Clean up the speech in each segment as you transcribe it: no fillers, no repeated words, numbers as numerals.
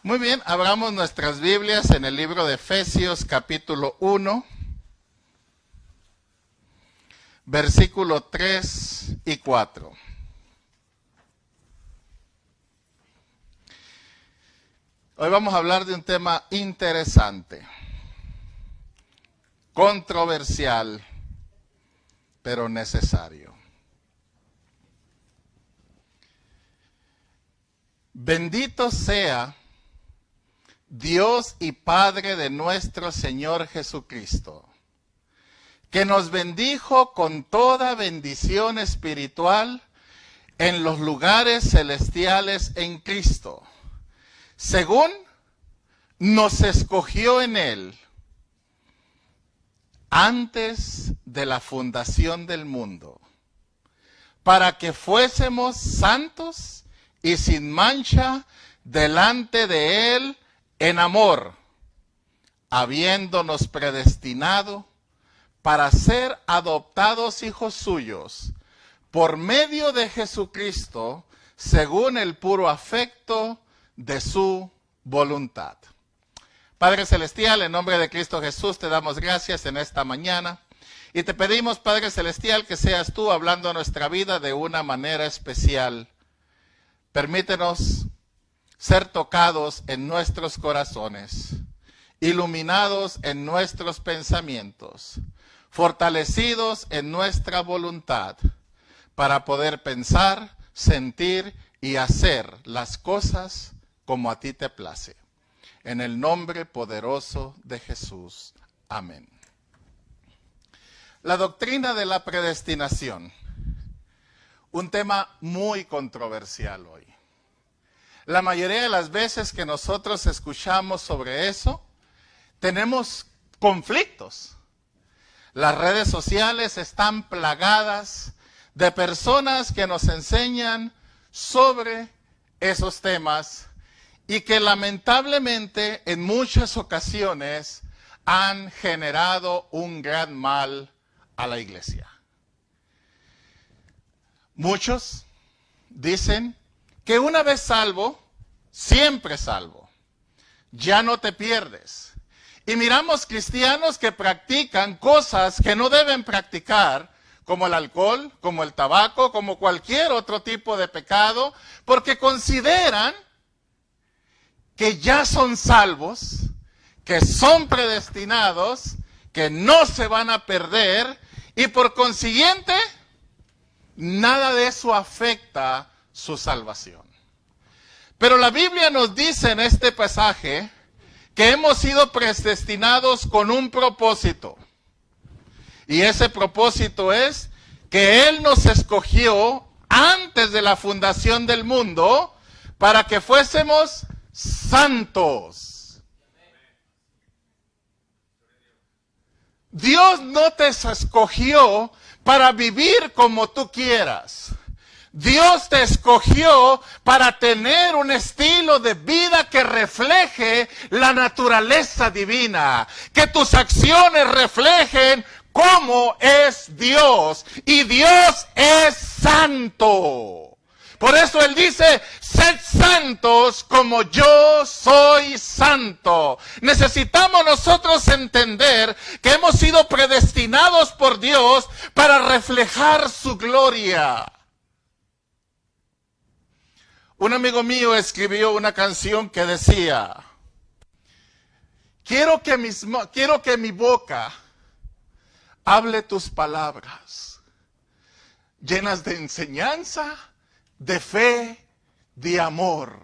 Muy bien, abramos nuestras Biblias en el libro de Efesios capítulo 1, versículo 3 y 4. Hoy vamos a hablar de un tema interesante, controversial, pero necesario. Bendito sea Dios y Padre de nuestro Señor Jesucristo, que nos bendijo con toda bendición espiritual en los lugares celestiales en Cristo, según nos escogió en Él antes de la fundación del mundo, para que fuésemos santos y sin mancha delante de Él en amor, habiéndonos predestinado para ser adoptados hijos suyos por medio de Jesucristo, según el puro afecto de su voluntad. Padre Celestial, en nombre de Cristo Jesús, te damos gracias en esta mañana y te pedimos, Padre Celestial, que seas tú hablando a nuestra vida de una manera especial. Permítenos ser tocados en nuestros corazones, iluminados en nuestros pensamientos, fortalecidos en nuestra voluntad, para poder pensar, sentir y hacer las cosas como a ti te place. En el nombre poderoso de Jesús. Amén. La doctrina de la predestinación. Un tema muy controversial hoy. La mayoría de las veces que nosotros escuchamos sobre eso, tenemos conflictos. Las redes sociales están plagadas de personas que nos enseñan sobre esos temas y que lamentablemente en muchas ocasiones han generado un gran mal a la iglesia. Muchos dicen que una vez salvo, siempre salvo. Ya no te pierdes. Y miramos cristianos que practican cosas que no deben practicar, como el alcohol, como el tabaco, como cualquier otro tipo de pecado, porque consideran que ya son salvos, que son predestinados, que no se van a perder, y por consiguiente, nada de eso afecta su salvación. Pero la Biblia nos dice en este pasaje que hemos sido predestinados con un propósito. Y ese propósito es que Él nos escogió antes de la fundación del mundo para que fuésemos santos. Dios no te escogió para vivir como tú quieras. Dios te escogió para tener un estilo de vida que refleje la naturaleza divina, que tus acciones reflejen cómo es Dios, y Dios es santo. Por eso Él dice, sed santos como yo soy santo. Necesitamos nosotros entender que hemos sido predestinados por Dios para reflejar su gloria. Un amigo mío escribió una canción que decía, quiero que mi boca hable tus palabras, llenas de enseñanza, de fe, de amor,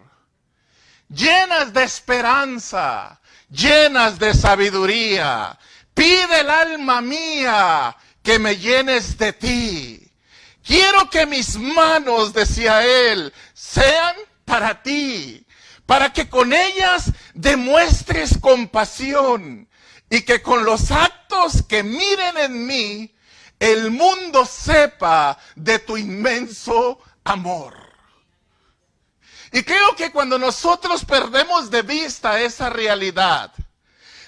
llenas de esperanza, llenas de sabiduría. Pide el alma mía que me llenes de ti. Quiero que mis manos, decía él, sean para ti, para que con ellas demuestres compasión y que con los actos que miren en mí, el mundo sepa de tu inmenso amor. Y creo que cuando nosotros perdemos de vista esa realidad,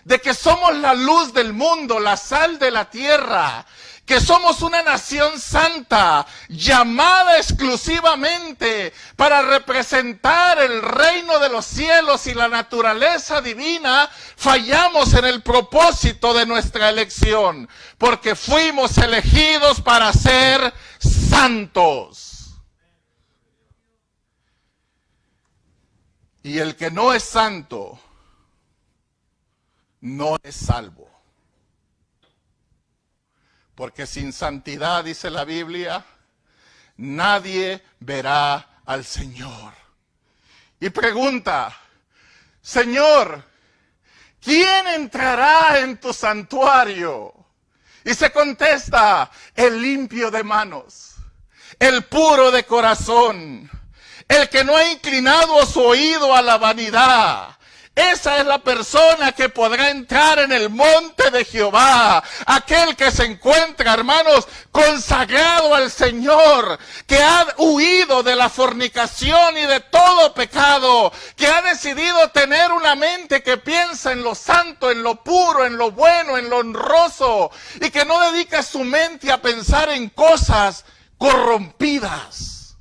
de que somos la luz del mundo, la sal de la tierra, que somos una nación santa, llamada exclusivamente para representar el reino de los cielos y la naturaleza divina, fallamos en el propósito de nuestra elección, porque fuimos elegidos para ser santos. Y el que no es santo, no es salvo. Porque sin santidad, dice la Biblia, nadie verá al Señor. Y pregunta, Señor, ¿quién entrará en tu santuario? Y se contesta, el limpio de manos, el puro de corazón, el que no ha inclinado su oído a la vanidad. Esa es la persona que podrá entrar en el monte de Jehová. Aquel que se encuentra, hermanos, consagrado al Señor, que ha huido de la fornicación y de todo pecado, que ha decidido tener una mente que piensa en lo santo, en lo puro, en lo bueno, en lo honroso, y que no dedica su mente a pensar en cosas corrompidas.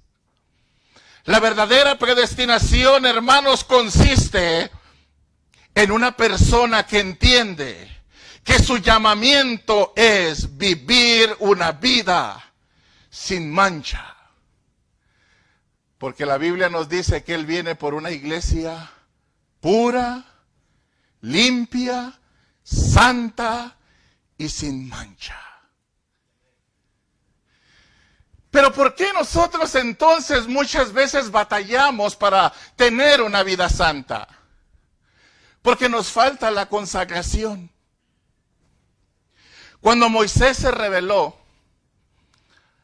La verdadera predestinación, hermanos, consiste en una persona que entiende que su llamamiento es vivir una vida sin mancha. Porque la Biblia nos dice que Él viene por una iglesia pura, limpia, santa y sin mancha. Pero ¿por qué nosotros entonces muchas veces batallamos para tener una vida santa? Porque nos falta la consagración. Cuando Moisés se rebeló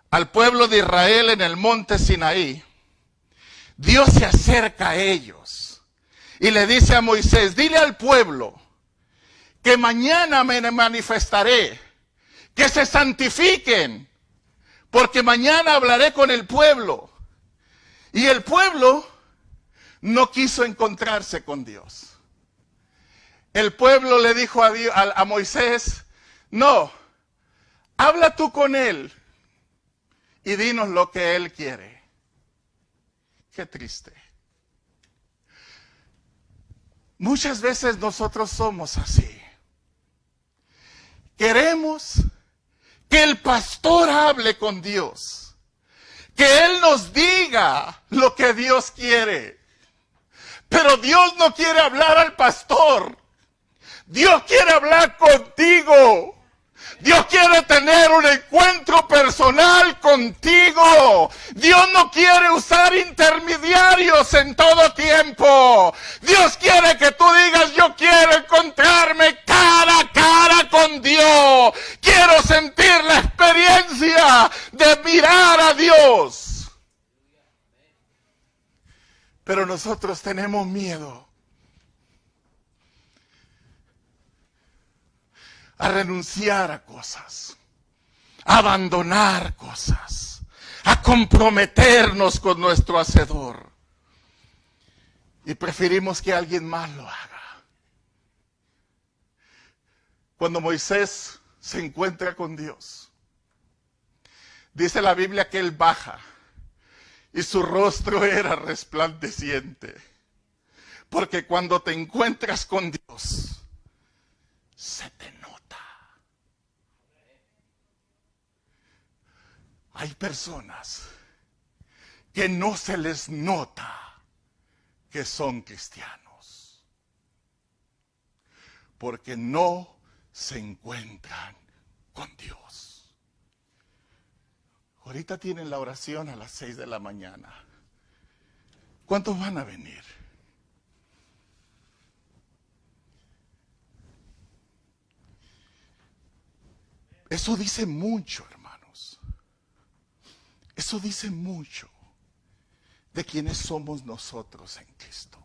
al pueblo de Israel en el monte Sinaí, Dios se acerca a ellos y le dice a Moisés, dile al pueblo que mañana me manifestaré, que se santifiquen, porque mañana hablaré con el pueblo. Y el pueblo no quiso encontrarse con Dios. El pueblo le dijo a Moisés, no, habla tú con él y dinos lo que él quiere. Qué triste. Muchas veces nosotros somos así. Queremos que el pastor hable con Dios, que él nos diga lo que Dios quiere. Pero Dios no quiere hablar al pastor. Dios quiere hablar contigo. Dios quiere tener un encuentro personal contigo. Dios no quiere usar intermediarios en todo tiempo. Dios quiere que tú digas, yo quiero encontrarme cara a cara con Dios. Quiero sentir la experiencia de mirar a Dios. Pero nosotros tenemos miedo a renunciar a cosas, a abandonar cosas, a comprometernos con nuestro Hacedor. Y preferimos que alguien más lo haga. Cuando Moisés se encuentra con Dios, dice la Biblia que él baja y su rostro era resplandeciente. Porque cuando te encuentras con Dios, se te nota. Hay personas que no se les nota que son cristianos, porque no se encuentran con Dios. Ahorita tienen la oración a las 6 de la mañana. ¿Cuántos van a venir? Eso dice mucho, hermanos. Eso dice mucho de quiénes somos nosotros en Cristo.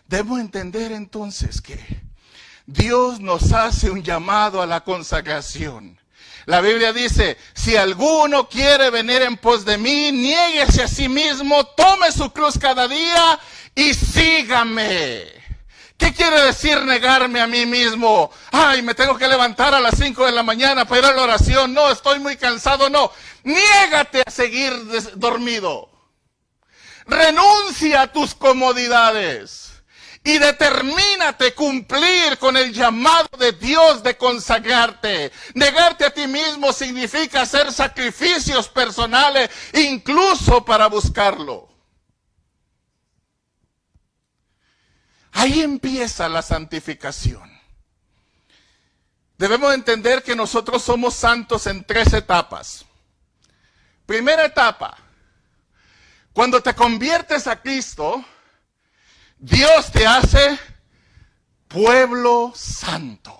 Debemos entender entonces que Dios nos hace un llamado a la consagración. La Biblia dice, si alguno quiere venir en pos de mí, niéguese a sí mismo, tome su cruz cada día y sígame. ¿Qué quiere decir negarme a mí mismo? Ay, me tengo que levantar a las 5 de la mañana para ir a la oración. No, estoy muy cansado. No, niégate a seguir dormido. Renuncia a tus comodidades y determínate cumplir con el llamado de Dios de consagrarte. Negarte a ti mismo significa hacer sacrificios personales, incluso para buscarlo. Ahí empieza la santificación. Debemos entender que nosotros somos santos en 3 etapas. Primera etapa, cuando te conviertes a Cristo, Dios te hace pueblo santo.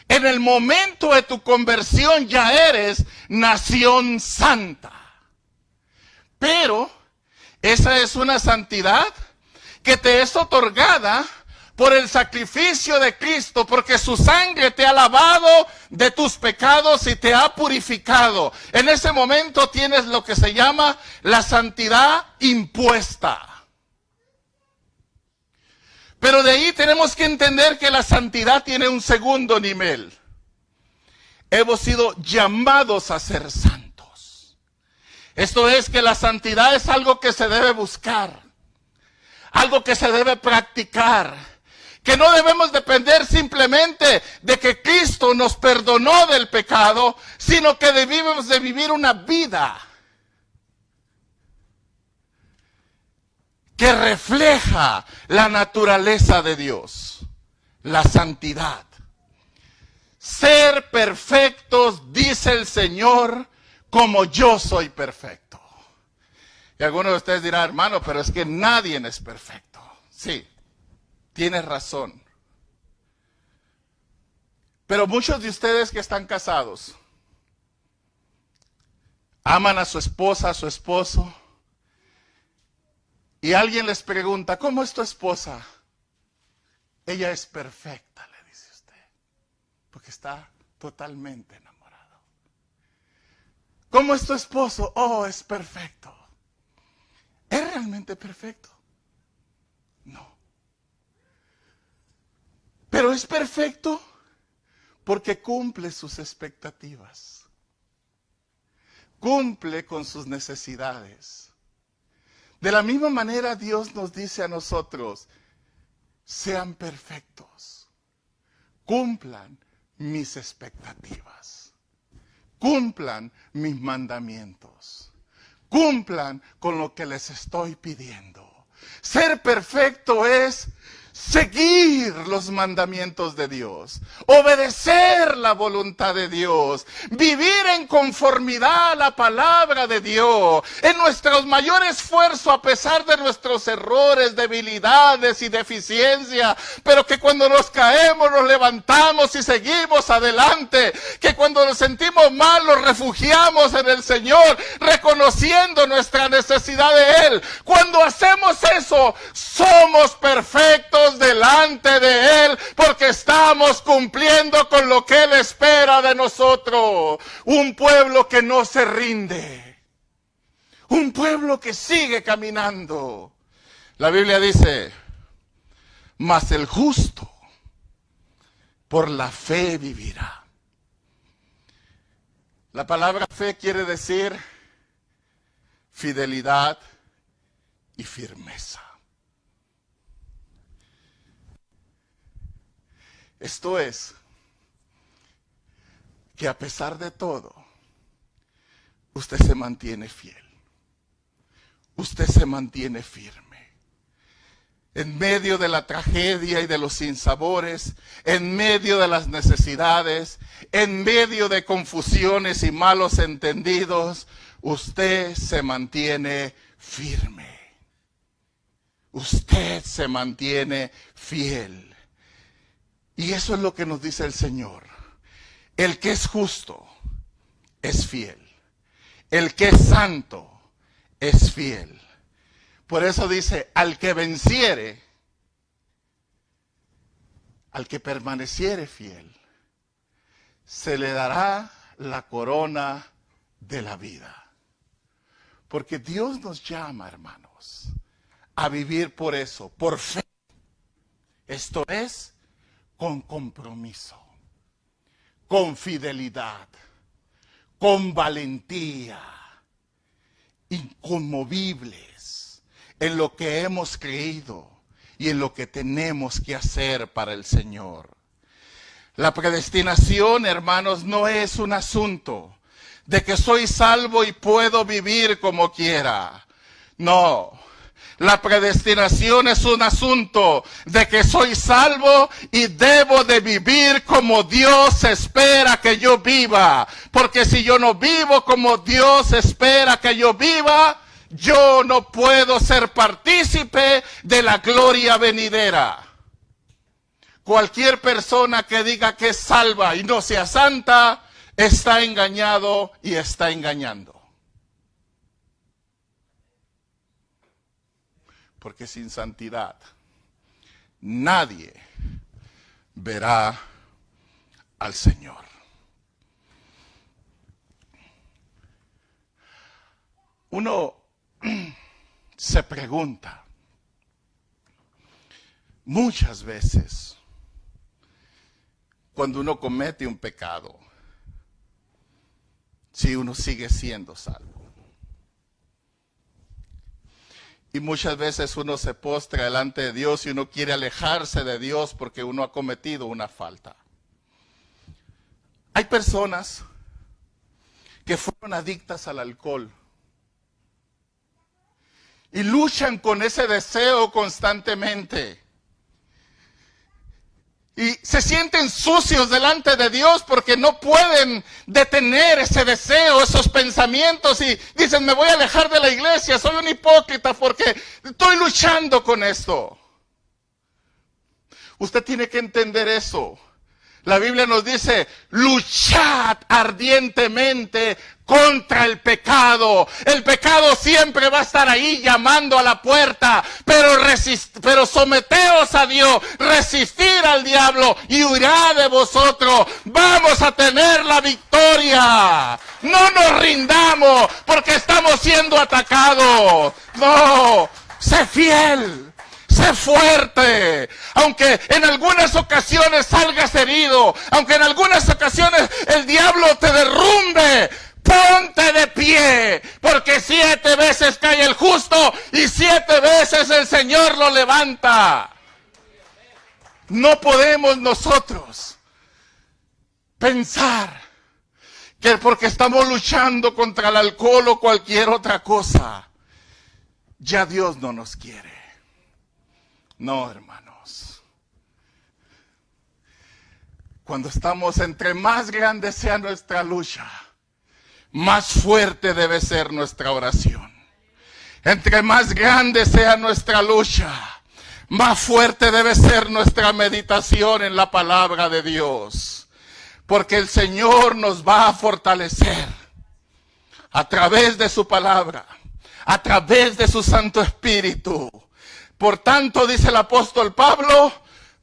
En el momento de tu conversión ya eres nación santa. Pero esa es una santidad que te es otorgada por el sacrificio de Cristo, porque su sangre te ha lavado de tus pecados y te ha purificado. En ese momento tienes lo que se llama la santidad impuesta. Pero de ahí tenemos que entender que la santidad tiene un segundo nivel. Hemos sido llamados a ser santos. Esto es que la santidad es algo que se debe buscar, algo que se debe practicar, que no debemos depender simplemente de que Cristo nos perdonó del pecado, sino que debemos de vivir una vida que refleja la naturaleza de Dios, la santidad. Ser perfectos, dice el Señor, como yo soy perfecto. Y algunos de ustedes dirán, hermano, pero es que nadie es perfecto. Sí, tienes razón. Pero muchos de ustedes que están casados, aman a su esposa, a su esposo, y alguien les pregunta, ¿cómo es tu esposa? Ella es perfecta, le dice usted, porque está totalmente enamorado. ¿Cómo es tu esposo? Oh, es perfecto. ¿Es realmente perfecto? No. Pero es perfecto porque cumple sus expectativas. Cumple con sus necesidades. De la misma manera Dios nos dice a nosotros, sean perfectos. Cumplan mis expectativas. Cumplan mis mandamientos. Cumplan con lo que les estoy pidiendo. Ser perfecto es seguir los mandamientos de Dios, obedecer la voluntad de Dios, vivir en conformidad a la palabra de Dios, en nuestro mayor esfuerzo a pesar de nuestros errores, debilidades y deficiencias, pero que cuando nos caemos nos levantamos y seguimos adelante, que cuando nos sentimos mal nos refugiamos en el Señor, reconociendo nuestra necesidad de Él. Cuando hacemos eso, somos perfectos delante de Él, porque estamos cumpliendo con lo que Él espera de nosotros. Un pueblo que no se rinde, un pueblo que sigue caminando. La Biblia dice, mas el justo por la fe vivirá. La palabra fe quiere decir fidelidad y firmeza. Esto es, que a pesar de todo, usted se mantiene fiel. Usted se mantiene firme. En medio de la tragedia y de los sinsabores, en medio de las necesidades, en medio de confusiones y malos entendidos, usted se mantiene firme. Usted se mantiene fiel. Y eso es lo que nos dice el Señor. El que es justo es fiel. El que es santo es fiel. Por eso dice, al que venciere, al que permaneciere fiel, se le dará la corona de la vida. Porque Dios nos llama, hermanos, a vivir por eso, por fe. Esto es, con compromiso, con fidelidad, con valentía, inconmovibles en lo que hemos creído y en lo que tenemos que hacer para el Señor. La predestinación, hermanos, no es un asunto de que soy salvo y puedo vivir como quiera. No. La predestinación es un asunto de que soy salvo y debo de vivir como Dios espera que yo viva. Porque si yo no vivo como Dios espera que yo viva, yo no puedo ser partícipe de la gloria venidera. Cualquier persona que diga que es salva y no sea santa, está engañado y está engañando. Porque sin santidad nadie verá al Señor. Uno se pregunta muchas veces cuando uno comete un pecado, si uno sigue siendo salvo. Y muchas veces uno se postra delante de Dios y uno quiere alejarse de Dios porque uno ha cometido una falta. Hay personas que fueron adictas al alcohol y luchan con ese deseo constantemente. Y se sienten sucios delante de Dios porque no pueden detener ese deseo, esos pensamientos, y dicen, me voy a alejar de la iglesia, soy un hipócrita porque estoy luchando con esto. Usted tiene que entender eso. La Biblia nos dice, luchad ardientemente contra el pecado. El pecado siempre va a estar ahí llamando a la puerta, pero someteos a Dios, resistir al diablo y huirá de vosotros. Vamos a tener la victoria. No nos rindamos porque estamos siendo atacados. No, sé fiel. Sé fuerte, aunque en algunas ocasiones salgas herido, aunque en algunas ocasiones el diablo te derrumbe, ponte de pie, porque 7 veces cae el justo y 7 veces el Señor lo levanta. No podemos nosotros pensar que porque estamos luchando contra el alcohol o cualquier otra cosa, ya Dios no nos quiere. No, hermanos. Cuando estamos, entre más grande sea nuestra lucha, más fuerte debe ser nuestra oración. Entre más grande sea nuestra lucha, más fuerte debe ser nuestra meditación en la palabra de Dios. Porque el Señor nos va a fortalecer a través de su palabra, a través de su Santo Espíritu. Por tanto, dice el apóstol Pablo,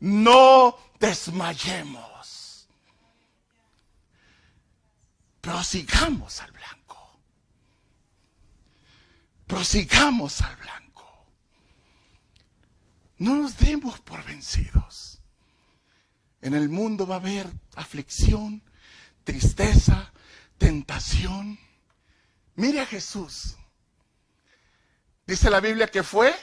no desmayemos. Prosigamos al blanco. Prosigamos al blanco. No nos demos por vencidos. En el mundo va a haber aflicción, tristeza, tentación. Mire a Jesús. Dice la Biblia que fue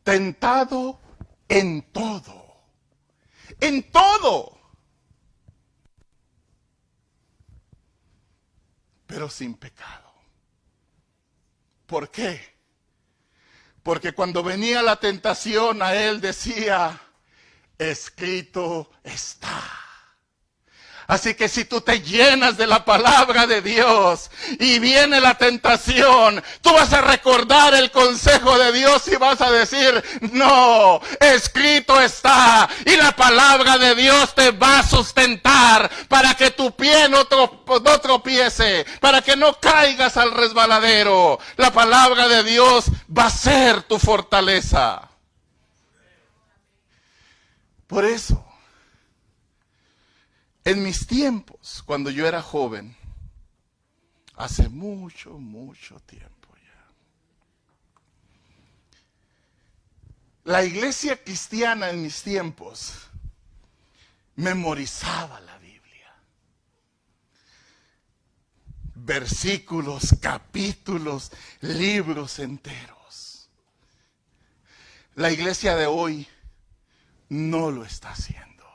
tentado en todo. En todo. Pero sin pecado. ¿Por qué? Porque cuando venía la tentación a él decía, escrito está. Así que si tú te llenas de la palabra de Dios y viene la tentación, tú vas a recordar el consejo de Dios y vas a decir, no, escrito está. Y la palabra de Dios te va a sustentar para que tu pie no tropiece, para que no caigas al resbaladero. La palabra de Dios va a ser tu fortaleza. Por eso, en mis tiempos, cuando yo era joven, hace mucho tiempo ya, La iglesia cristiana en mis tiempos memorizaba la Biblia. Versículos, capítulos, libros enteros. La iglesia de hoy no lo está haciendo.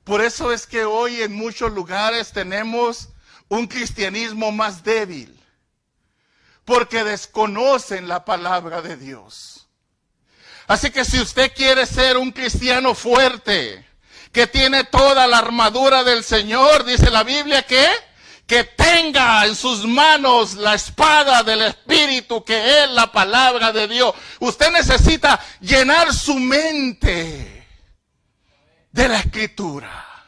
Por eso es que hoy en muchos lugares tenemos un cristianismo más débil, porque desconocen la palabra de Dios. Así que si usted quiere ser un cristiano fuerte, que tiene toda la armadura del Señor, dice la Biblia que tenga en sus manos la espada del Espíritu, que es la palabra de Dios. Usted necesita llenar su mente de la Escritura.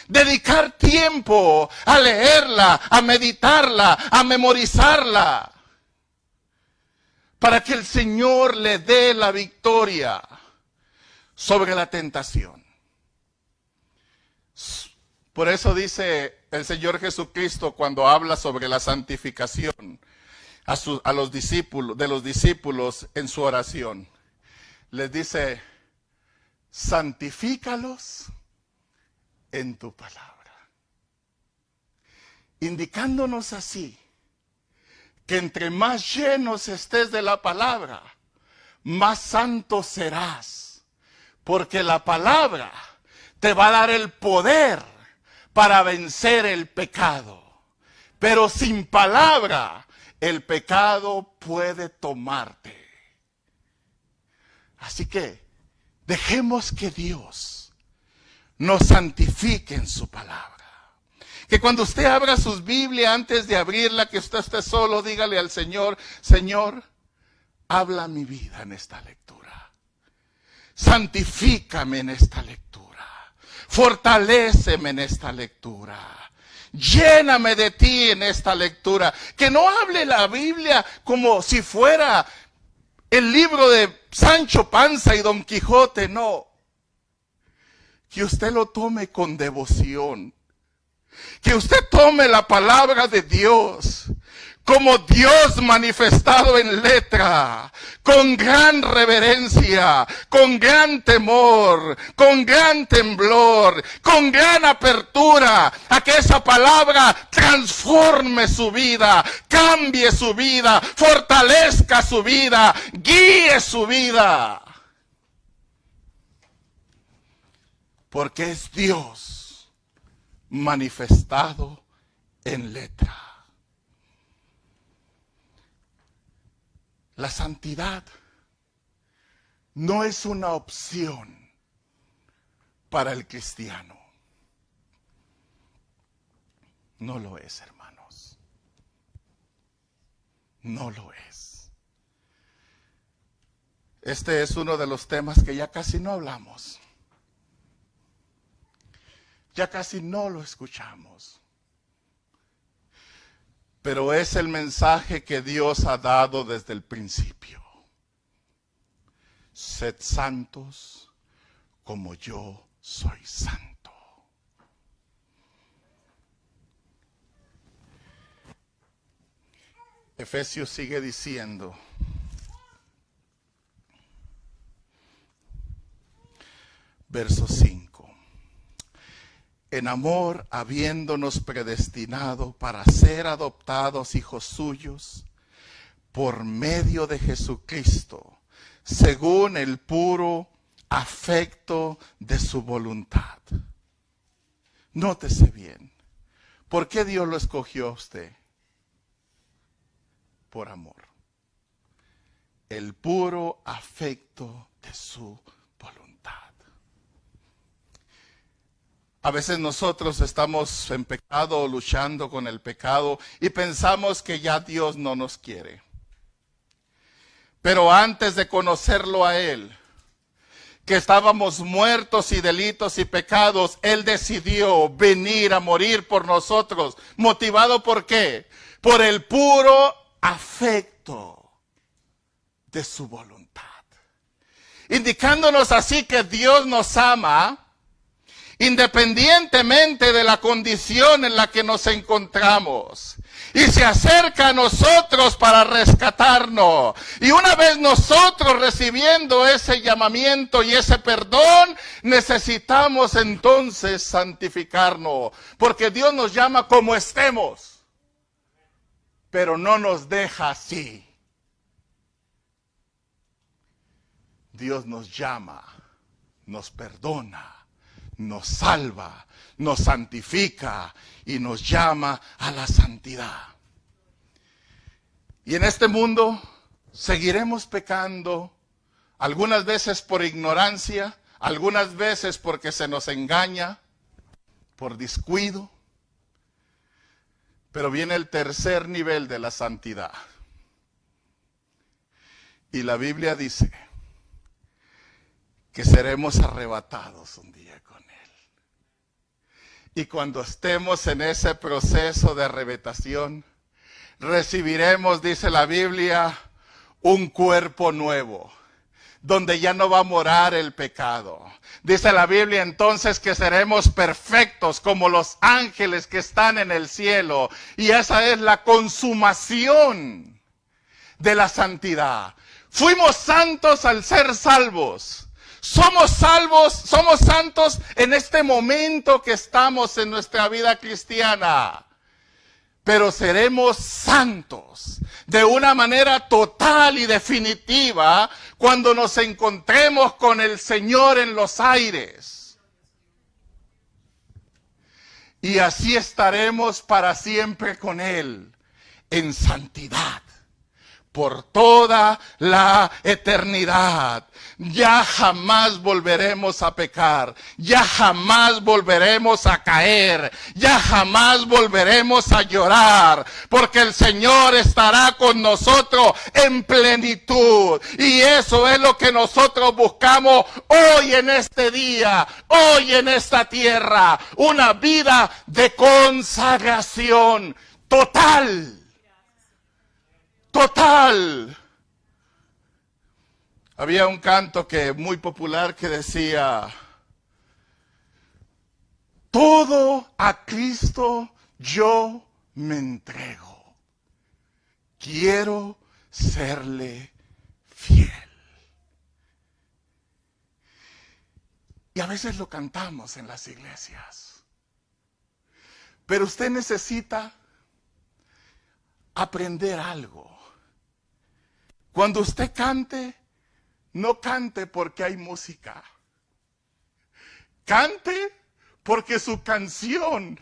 Dedicar tiempo a leerla, a meditarla, a memorizarla, para que el Señor le dé la victoria sobre la tentación. Por eso dice el Señor Jesucristo cuando habla sobre la santificación a los discípulos en su oración. Les dice: santifícalos en tu palabra. Indicándonos así que entre más llenos estés de la palabra, más santo serás, porque la palabra te va a dar el poder para vencer el pecado. Pero sin palabra, el pecado puede tomarte. Así que dejemos que Dios nos santifique en su palabra. Que cuando usted abra sus Biblias, antes de abrirla, que usted esté solo, dígale al Señor: Señor, habla mi vida en esta lectura. Santifícame en esta lectura. Fortaléceme en esta lectura. Lléname de ti en esta lectura. Que no hable la Biblia como si fuera el libro de Sancho Panza y Don Quijote, no. Que usted lo tome con devoción. Que usted tome la palabra de Dios como Dios manifestado en letra, con gran reverencia, con gran temor, con gran temblor, con gran apertura, a que esa palabra transforme su vida, cambie su vida, fortalezca su vida, guíe su vida. Porque es Dios manifestado en letra. La santidad no es una opción para el cristiano. No lo es, hermanos. No lo es. Este es uno de los temas que ya casi no hablamos. Ya casi no lo escuchamos. Pero es el mensaje que Dios ha dado desde el principio. Sed santos como yo soy santo. Efesios sigue diciendo: verso 5. En amor, habiéndonos predestinado para ser adoptados hijos suyos, por medio de Jesucristo, según el puro afecto de su voluntad. Nótese bien, ¿por qué Dios lo escogió a usted? Por amor. El puro afecto de su voluntad. A veces nosotros estamos en pecado, luchando con el pecado, y pensamos que ya Dios no nos quiere. Pero antes de conocerlo a Él, que estábamos muertos y delitos y pecados, Él decidió venir a morir por nosotros. ¿Motivado por qué? Por el puro afecto de su voluntad. Indicándonos así que Dios nos ama, independientemente de la condición en la que nos encontramos. y se acerca a nosotros para rescatarnos. Y una vez nosotros recibiendo ese llamamiento y ese perdón, necesitamos entonces santificarnos, porque Dios nos llama como estemos, pero no nos deja así. Dios nos llama, nos perdona, nos salva, nos santifica y nos llama a la santidad. Y en este mundo seguiremos pecando, algunas veces por ignorancia, algunas veces porque se nos engaña, por descuido. Pero viene el tercer nivel de la santidad. Y la Biblia dice que seremos arrebatados un día con Él. Y cuando estemos en ese proceso de arrebatación, recibiremos, dice la Biblia, un cuerpo nuevo, donde ya no va a morar el pecado. Dice la Biblia entonces que seremos perfectos como los ángeles que están en el cielo. Y esa es la consumación de la santidad. Fuimos santos al ser salvos. Somos salvos, somos santos en este momento que estamos en nuestra vida cristiana. Pero seremos santos de una manera total y definitiva cuando nos encontremos con el Señor en los aires. Y así estaremos para siempre con Él, en santidad, por toda la eternidad. Ya jamás volveremos a pecar, ya jamás volveremos a caer, ya jamás volveremos a llorar, porque el Señor estará con nosotros en plenitud. Y eso es lo que nosotros buscamos hoy en este día, hoy en esta tierra, una vida de consagración total. Total. Había un canto muy popular que decía: todo a Cristo yo me entrego, quiero serle fiel. Y a veces lo cantamos en las iglesias, pero usted necesita aprender algo. Cuando usted cante, no cante porque hay música. Cante porque su canción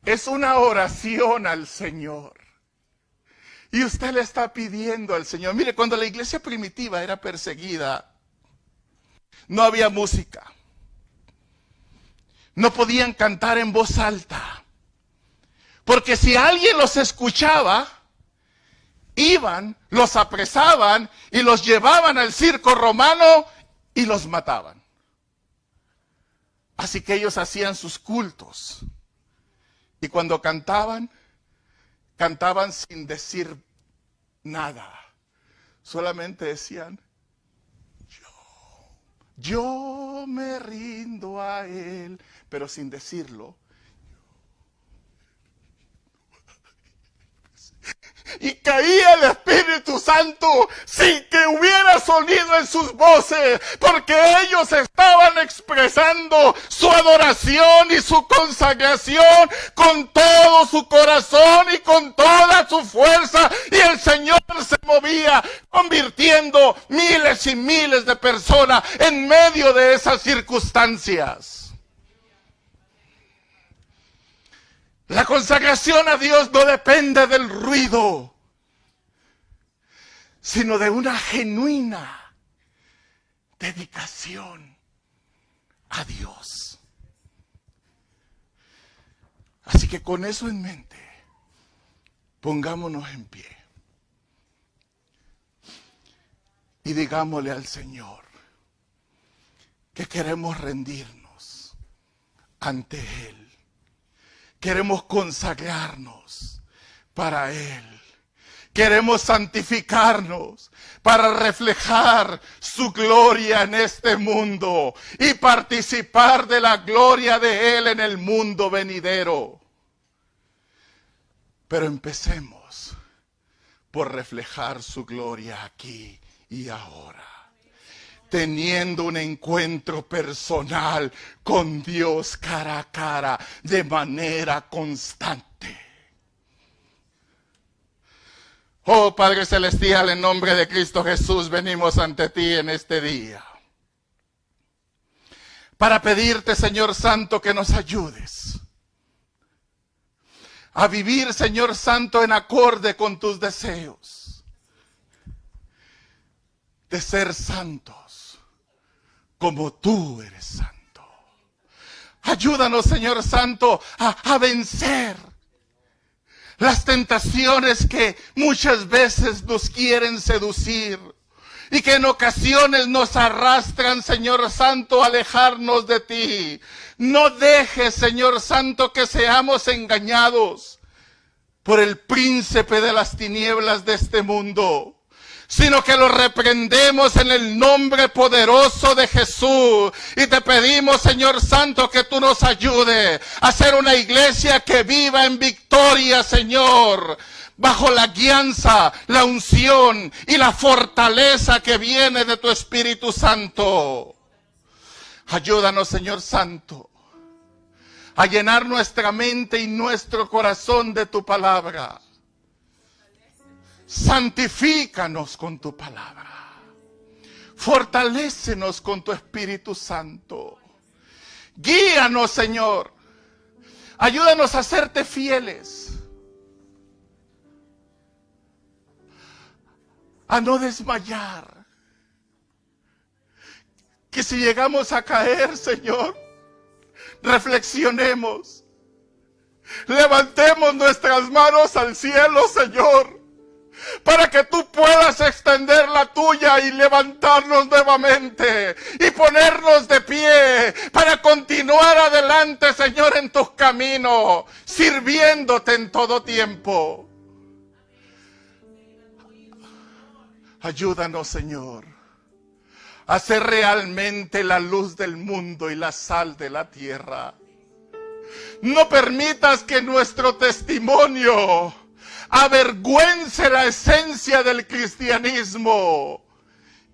es una oración al Señor. Y usted le está pidiendo al Señor. Mire, cuando la iglesia primitiva era perseguida, no había música. No podían cantar en voz alta. Porque si alguien los escuchaba, iban, los apresaban y los llevaban al circo romano y los mataban. Así que ellos hacían sus cultos. Y cuando cantaban, cantaban sin decir nada. Solamente decían: yo me rindo a Él, pero sin decirlo. Y caía el Espíritu Santo sin que hubiera sonido en sus voces, porque ellos estaban expresando su adoración y su consagración con todo su corazón y con toda su fuerza, y el Señor se movía, convirtiendo miles y miles de personas en medio de esas circunstancias. La consagración a Dios no depende del ruido, sino de una genuina dedicación a Dios. Así que con eso en mente, pongámonos en pie y digámosle al Señor que queremos rendirnos ante Él. Queremos consagrarnos para Él. Queremos santificarnos para reflejar su gloria en este mundo y participar de la gloria de Él en el mundo venidero. Pero empecemos por reflejar su gloria aquí y ahora, teniendo un encuentro personal con Dios cara a cara, de manera constante. Oh Padre Celestial, en nombre de Cristo Jesús, venimos ante ti en este día para pedirte, Señor Santo, que nos ayudes a vivir, Señor Santo, en acorde con tus deseos de ser santos como tú eres santo. Ayúdanos, Señor Santo, a vencer las tentaciones que muchas veces nos quieren seducir y que en ocasiones nos arrastran, Señor Santo, a alejarnos de ti. No dejes, Señor Santo, que seamos engañados por el príncipe de las tinieblas de este mundo, sino que lo reprendemos en el nombre poderoso de Jesús. Y te pedimos, Señor Santo, que tú nos ayudes a ser una iglesia que viva en victoria, Señor, bajo la guianza, la unción y la fortaleza que viene de tu Espíritu Santo. Ayúdanos, Señor Santo, a llenar nuestra mente y nuestro corazón de tu palabra. Santifícanos con tu palabra. Fortalécenos con tu Espíritu Santo. Guíanos, Señor. Ayúdanos a serte fieles. A no desmayar. Que si llegamos a caer, Señor, reflexionemos. Levantemos nuestras manos al cielo, Señor, para que tú puedas extender la tuya y levantarnos nuevamente y ponernos de pie para continuar adelante, Señor, en tus caminos, sirviéndote en todo tiempo. Ayúdanos, Señor, a ser realmente la luz del mundo y la sal de la tierra. No permitas que nuestro testimonio avergüence la esencia del cristianismo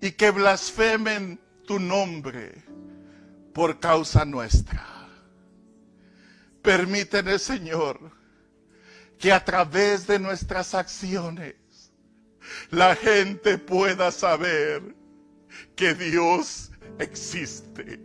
y que blasfemen tu nombre por causa nuestra. Permíteme, Señor, que a través de nuestras acciones la gente pueda saber que Dios existe.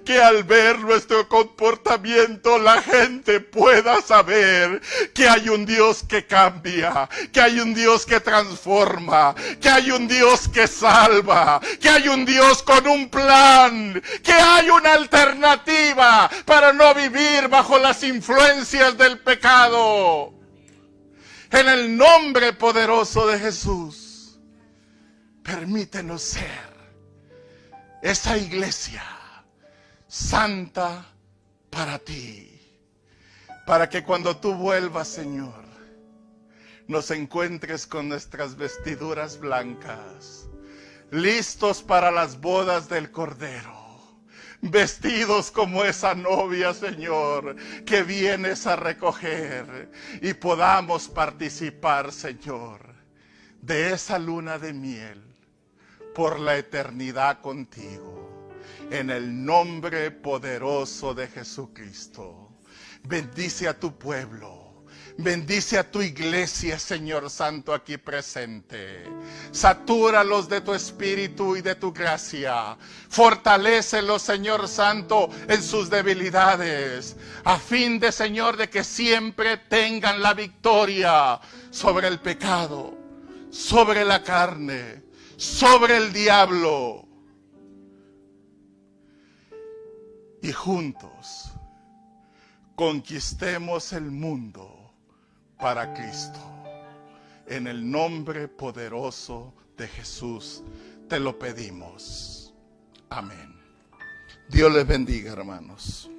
Que al ver nuestro comportamiento la gente pueda saber que hay un Dios que cambia, que hay un Dios que transforma, que hay un Dios que salva, que hay un Dios con un plan, que hay una alternativa para no vivir bajo las influencias del pecado. En el nombre poderoso de Jesús, permítenos ser esa iglesia santa para ti, para que cuando tú vuelvas, Señor, nos encuentres con nuestras vestiduras blancas, listos para las bodas del Cordero, vestidos como esa novia, Señor, que vienes a recoger, y podamos participar, Señor, de esa luna de miel por la eternidad contigo. En el nombre poderoso de Jesucristo. Bendice a tu pueblo. Bendice a tu iglesia, Señor Santo, aquí presente. Satúralos de tu espíritu y de tu gracia. Fortalécelos, Señor Santo, en sus debilidades. A fin de, Señor, de que siempre tengan la victoria sobre el pecado, sobre la carne, sobre el diablo. Y juntos conquistemos el mundo para Cristo. En el nombre poderoso de Jesús te lo pedimos. Amén. Dios les bendiga, hermanos.